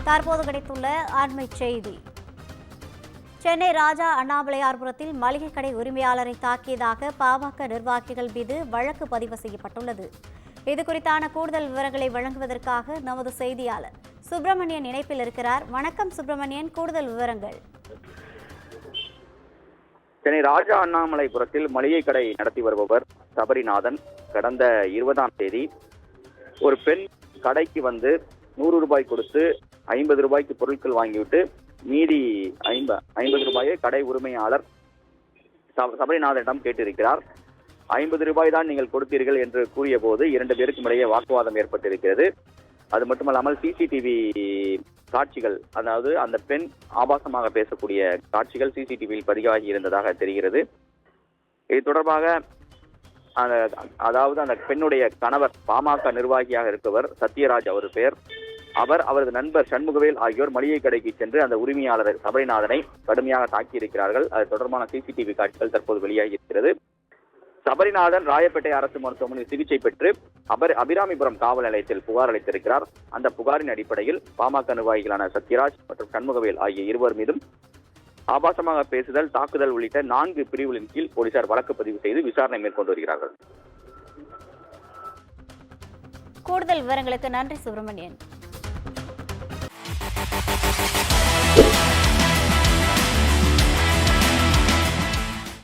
தற்போது கிடைத்துள்ள அண்மை செய்தி. சென்னை ராஜா அண்ணாமலையார்புரத்தில் மளிகை கடை உரிமையாளரை தாக்கியதாக பாமக நிர்வாகிகள் மீது வழக்கு பதிவு செய்யப்பட்டுள்ளது. இதுகுறித்தான கூடுதல் விவரங்களை வழங்குவதற்காக நமது செய்தியாளர் சுப்பிரமணியன் இணைப்பில் இருக்கிறார். வணக்கம் சுப்பிரமணியன், கூடுதல் விவரங்கள். சென்னை ராஜா அண்ணாமலைபுரத்தில் மளிகை கடை நடத்தி வருபவர் சபரிநாதன் கடந்த 20ஆம் தேதி ஒரு பெண் கடைக்கு வந்து 100 ரூபாய் கொடுத்து 50 ரூபாய்க்கு பொருட்கள் வாங்கிவிட்டு மீதி 50 ரூபாயை கடை உரிமையாளர் சபரிநாதனிடம் கேட்டிருக்கிறார். 50 ரூபாய் தான் நீங்கள் கொடுத்தீர்கள் என்று கூறிய போது 2 பேருக்கும் இடையே வாக்குவாதம் ஏற்பட்டிருக்கிறது. அது மட்டுமல்லாமல் சிசிடிவி காட்சிகள், அதாவது அந்த பெண் ஆபாசமாக பேசக்கூடிய காட்சிகள் சிசிடிவியில் பதிவாகி இருந்ததாக தெரிகிறது. இது தொடர்பாக அதாவது அந்த பெண்ணுடைய கணவர் பாமக நிர்வாகியாக இருப்பவர் சத்யராஜ் அவர் பெயர், அவரது நண்பர் சண்முகவேல் ஆகியோர் மளிகை கடைக்கு சென்று அந்த உரிமையாளர் சபரிநாதனை கடுமையாக தாக்கியிருக்கிறார்கள். அது தொடர்பான சிசிடிவி காட்சிகள் தற்போது வெளியாகி இருக்கிறது. சபரிநாதன் ராயப்பேட்டை அரசு மருத்துவமனையில் சிகிச்சை பெற்று அபிராமிபுரம் காவல் நிலையத்தில் புகார் அளித்திருக்கிறார். அந்த புகாரின் அடிப்படையில் பாமக நிர்வாகிகளான சத்யராஜ் மற்றும் சண்முகவேல் ஆகிய இருவர் மீதும் ஆபாசமாக பேசுதல், தாக்குதல் உள்ளிட்ட 4 பிரிவுகளின் கீழ் போலீசார் வழக்கு பதிவு செய்து விசாரணை மேற்கொண்டு வருகிறார்கள். கூடுதல் விவரங்களுக்கு நன்றி சுப்பிரமணியன்.